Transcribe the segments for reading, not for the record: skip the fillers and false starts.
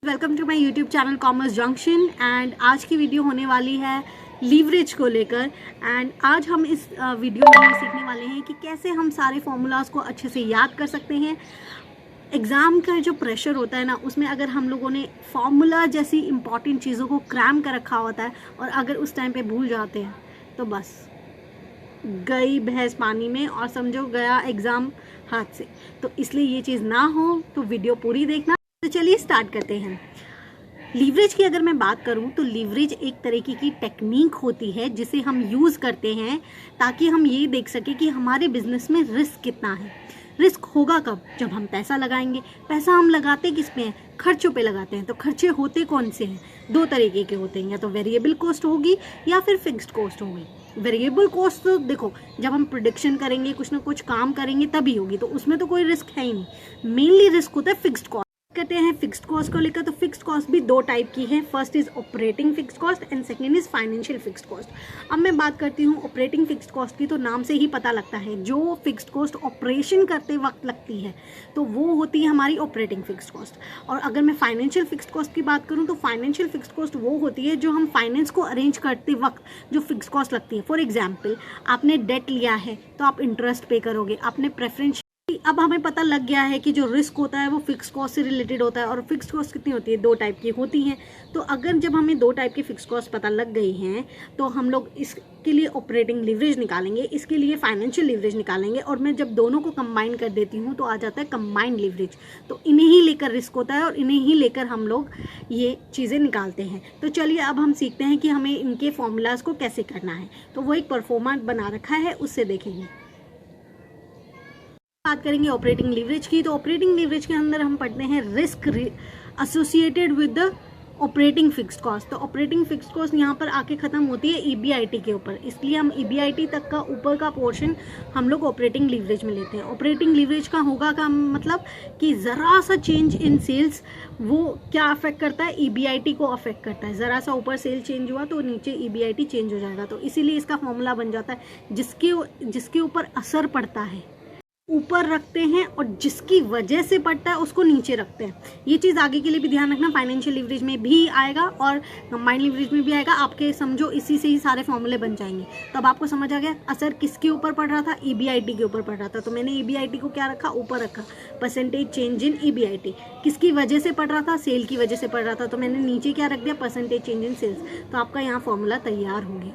Welcome to my YouTube channel commerce junction. And आज की video होने वाली है लीवरेज को लेकर। एंड आज हम इस वीडियो में सीखने वाले हैं कि कैसे हम सारे फॉर्मूलाज को अच्छे से याद कर सकते हैं। एग्ज़ाम का जो प्रेशर होता है ना, उसमें अगर हम लोगों ने फार्मूला जैसी इंपॉर्टेंट चीज़ों को क्रैम कर रखा होता है और अगर उस टाइम पे भूल जाते हैं तो बस गई भैंस पानी में और समझो गया एग्ज़ाम हाथ से। तो इसलिए ये चीज़ ना हो तो वीडियो पूरी देखना। तो चलिए स्टार्ट करते हैं। लीवरेज की अगर मैं बात करूं तो लीवरेज एक तरीके की टेक्निक होती है जिसे हम यूज़ करते हैं ताकि हम ये देख सकें कि हमारे बिजनेस में रिस्क कितना है। रिस्क होगा कब? जब हम पैसा लगाएंगे। पैसा हम लगाते किस पे हैं? खर्चों पे लगाते हैं। तो खर्चे होते कौन से हैं? दो तरीके के होते हैं, या तो वेरिएबल कॉस्ट होगी या फिर फिक्स्ड कॉस्ट होगी। वेरिएबल कॉस्ट तो देखो, जब हम प्रोडिक्शन करेंगे, कुछ ना कुछ काम करेंगे तभी होगी, तो उसमें तो कोई रिस्क है ही नहीं। मेनली रिस्क होता है फिक्स्ड कॉस्ट। कहते हैं फिक्स्ड कॉस्ट को लेकर, तो फिक्स्ड कॉस्ट भी दो टाइप की है। First is operating fixed cost and second is financial fixed cost. अब मैं बात करती हूँ ऑपरेटिंग फिक्स्ड कॉस्ट की, तो नाम से ही पता लगता है जो फिक्स्ड कॉस्ट ऑपरेशन करते वक्त लगती है तो वो होती है हमारी ऑपरेटिंग फिक्स्ड कॉस्ट। और अगर मैं फाइनेंशियल फिक्स्ड कॉस्ट की बात करूँ तो फाइनेंशियल फिक्स्ड कॉस्ट वो होती है जो हम फाइनेंस को अरेंज करते वक्त जो फिक्स्ड कॉस्ट लगती है। फॉर एग्जाम्पल, आपने डेट लिया है तो आप इंटरेस्ट पे करोगे। आपने प्रेफरेंस, अब हमें पता लग गया है कि जो रिस्क होता है वो फिक्स कॉस्ट से रिलेटेड होता है। और फिक्स कॉस्ट कितनी होती है? दो टाइप की होती हैं। तो अगर जब हमें दो टाइप की फिक्स कॉस्ट पता लग गई हैं तो हम लोग इसके लिए ऑपरेटिंग लीवरेज निकालेंगे, इसके लिए फाइनेंशियल लीवरेज निकालेंगे। और मैं जब दोनों को कंबाइन कर देती हूँ तो आ जाता है कंबाइंड लीवरेज। तो इन्हें ही लेकर रिस्क होता है और इन्हें ही लेकर हम लोग ये चीज़ें निकालते हैं। तो चलिए अब हम सीखते हैं कि हमें इनके फॉर्मूलाज को कैसे करना है। तो वो एक परफॉर्मा बना रखा है, उससे देखेंगे। बात करेंगे ऑपरेटिंग लीवरेज की, तो ऑपरेटिंग लीवरेज के अंदर हम पढ़ते हैं risk associated with the operating fixed cost. तो ऑपरेटिंग फिक्स्ड कॉस्ट यहाँ पर आके खत्म होती है ईबीआईटी के ऊपर, इसलिए हम ईबीआईटी तक का ऊपर का पोर्शन हम लोग ऑपरेटिंग लीवरेज में लेते हैं। ऑपरेटिंग लीवरेज का होगा का मतलब कि ज़रा सा चेंज इन सेल्स वो क्या अफेक्ट करता है? ईबीआईटी को अफेक्ट करता है। ज़रा सा ऊपर सेल चेंज हुआ तो नीचे ईबीआईटी चेंज हो जाएगा। तो इसीलिए इसका फॉर्मूला बन जाता है जिसके ऊपर असर पड़ता है ऊपर रखते हैं और जिसकी वजह से पड़ता है उसको नीचे रखते हैं। ये चीज़ आगे के लिए भी ध्यान रखना, फाइनेंशियल लीवरेज में भी आएगा और कंबाइंड लीवरेज में भी आएगा। आपके समझो इसी से ही सारे फॉर्मूले बन जाएंगे। तो अब आपको समझ आ गया असर किसके ऊपर पड़ रहा था? ईबीआईटी के ऊपर पड़ रहा था। तो मैंने ईबीआईटी को क्या रखा? ऊपर रखा। परसेंटेज चेंज इन ईबीआईटी किसकी वजह से पड़ रहा था? सेल की वजह से पड़ रहा था। तो मैंने नीचे क्या रख दिया? Percentage change in sales. तो आपका यहाँ फॉर्मूला तैयार हो गया,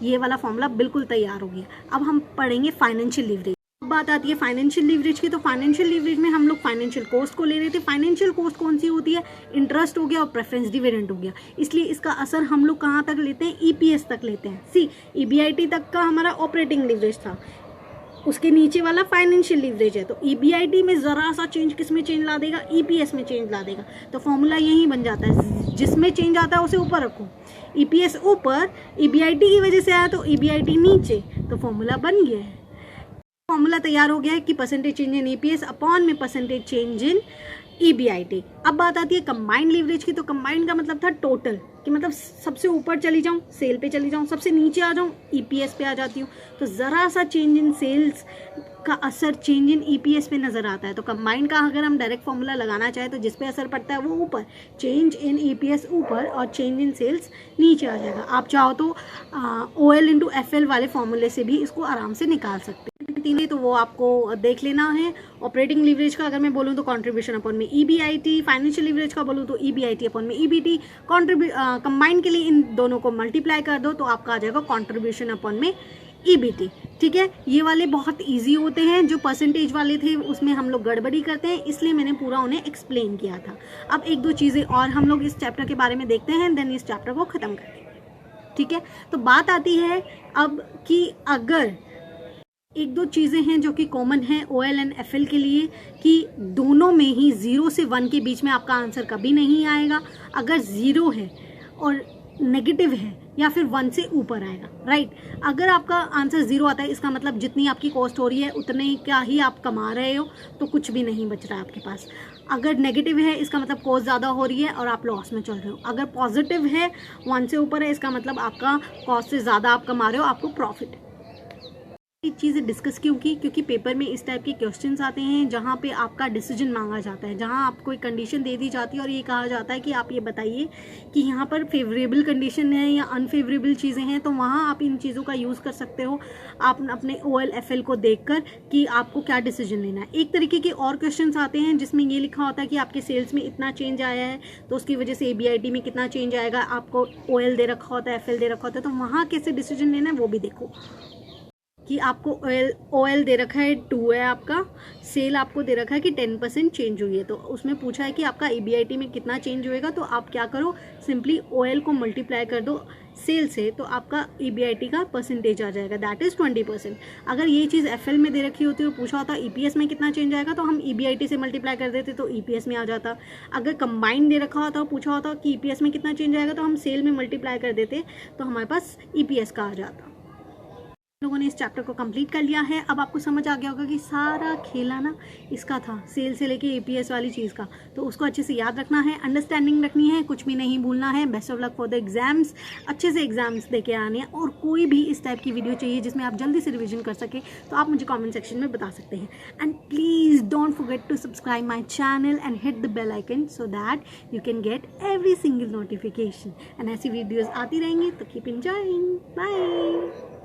ये वाला फॉर्मूला बिल्कुल तैयार हो गया। अब हम पढ़ेंगे फाइनेंशियल लीवरेज। बात आती है फाइनेंशियल लीवरेज की, तो फाइनेंशियल लीवरेज में हम लोग फाइनेंशियल कॉस्ट को ले रहे थे। फाइनेंशियल कॉस्ट कौन सी होती है? इंटरेस्ट हो गया और प्रेफरेंस डिविडेंड हो गया। इसलिए इसका असर हम लोग कहाँ तक लेते हैं? ईपीएस तक लेते हैं। सी, ईबीआईटी तक का हमारा ऑपरेटिंग लीवरेज था, उसके नीचे वाला फाइनेंशियल लीवरेज है। तो ईबीआईटी में ज़रा सा चेंज किस में चेंज ला देगा? ईपीएस में चेंज ला देगा। तो फॉर्मूला यही बन जाता है, जिसमें चेंज आता है उसे ऊपर रखो। ईपीएस ऊपर, ईबीआईटी की वजह से आया तो ईबीआईटी नीचे, तो फॉर्मूला बन गया है। फॉर्मूला तैयार हो गया है कि percentage change in EPS upon में परसेंटेज चेंज इन ईबीआईटी। अब बात आती है कंबाइंड लीवरेज की, तो कंबाइंड का मतलब था टोटल, कि मतलब सबसे ऊपर चली जाऊं सेल पे चली जाऊं, सबसे नीचे आ जाऊं ईपीएस पे आ जाती हूँ। तो ज़रा सा चेंज इन सेल्स का असर चेंज इन ईपीएस पे नज़र आता है। तो कंबाइंड का अगर हम डायरेक्ट फॉर्मूला लगाना चाहें तो जिस पे असर पड़ता है वो ऊपर, चेंज इन ईपीएस ऊपर और चेंज इन सेल्स नीचे आ जाएगा। आप चाहो तो OL इंटू FL वाले फॉर्मूले से भी इसको आराम से निकाल सकते हैं। तो वो आपको देख लेना है। ऑपरेटिंग लीवरेज का अगर मैं बोलूँ तो कंट्रीब्यूशन अपॉन में ईबीआईटी, फाइनेंशियल लीवरेज का बोलूँ तो ईबीआईटी अपॉन में ईबीटी। कंबाइंड के लिए इन दोनों को मल्टीप्लाई कर दो तो आपका आ जाएगा कंट्रीब्यूशन अपॉन में ईबीटी। ठीक है, ये वाले बहुत इजी होते हैं। जो परसेंटेज वाले थे उसमें हम लोग गड़बड़ी करते हैं, इसलिए मैंने पूरा उन्हें एक्सप्लेन किया था। अब एक दो चीज़ें और हम लोग इस चैप्टर के बारे में देखते हैं, देन इस चैप्टर को ख़त्म कर देंगे। ठीक है, तो बात आती है अब कि अगर एक दो चीज़ें हैं जो कि कॉमन है OL एंड FL के लिए, कि दोनों में ही 0 से 1 के बीच में आपका आंसर कभी नहीं आएगा। अगर 0 है और नेगेटिव है या फिर 1 से ऊपर आएगा, राइट। अगर आपका आंसर 0 आता है इसका मतलब जितनी आपकी कॉस्ट हो रही है उतने का ही आप कमा रहे हो, तो कुछ भी नहीं बच रहा है आपके पास। अगर नेगेटिव है इसका मतलब कॉस्ट ज़्यादा हो रही है और आप लॉस में चल रहे हो। अगर पॉजिटिव है 1 से ऊपर है इसका मतलब आपका कॉस्ट से ज़्यादा आप कमा रहे हो, आपको प्रॉफिट। ये चीज़ें डिस्कस क्यों की, क्योंकि पेपर में इस टाइप के क्वेश्चंस आते हैं जहाँ पे आपका डिसीजन मांगा जाता है, जहाँ आपको एक कंडीशन दे दी जाती है और ये कहा जाता है कि आप ये बताइए कि यहाँ पर फेवरेबल कंडीशन है या अनफेवरेबल चीज़ें हैं, तो वहाँ आप इन चीज़ों का यूज़ कर सकते हो आप अपने OLFL को देखकर कि आपको क्या डिसीजन लेना है। एक तरीके के और क्वेश्चन आते हैं जिसमें ये लिखा होता है कि आपके सेल्स में इतना चेंज आया है तो उसकी वजह से ABIT में कितना चेंज आएगा, आपको OL दे रखा होता है, FL दे रखा होता है, तो वहाँ कैसे डिसीजन लेना है वो भी देखो कि आपको OL दे रखा है 2 है, आपका सेल आपको दे रखा है कि 10% चेंज हुई है, तो उसमें पूछा है कि आपका ABIT में कितना चेंज होएगा, तो आप क्या करो सिंपली OL को मल्टीप्लाई कर दो सेल से, तो आपका ABIT का परसेंटेज आ जाएगा, दैट इज़ 20%। अगर ये चीज़ FL में दे रखी होती और पूछा होता EPS में कितना चेंज आएगा, तो हम EBIT से मल्टीप्लाई कर देते तो EPS में आ जाता। अगर कंबाइंड दे रखा होता और पूछा होता कि EPS में कितना चेंज आएगा, तो हम सेल में मल्टीप्लाई कर देते तो हमारे पास EPS का आ जाता। लोगों ने इस चैप्टर को कंप्लीट कर लिया है। अब आपको समझ आ गया होगा कि सारा खेला ना इसका था, सेल से लेके APS वाली चीज़ का, तो उसको अच्छे से याद रखना है, अंडरस्टैंडिंग रखनी है, कुछ भी नहीं भूलना है। Best of luck for the exams, अच्छे से एग्जाम्स देके आने हैं। और कोई भी इस टाइप की वीडियो चाहिए जिसमें आप जल्दी से रिविजन कर सके तो आप मुझे कॉमेंट सेक्शन में बता सकते हैं। And please don't forget to subscribe my channel and hit the bell icon so that you can get every single notification. And ऐसी वीडियोज़ आती रहेंगी, तो कीप एंजॉयिंग, बाय।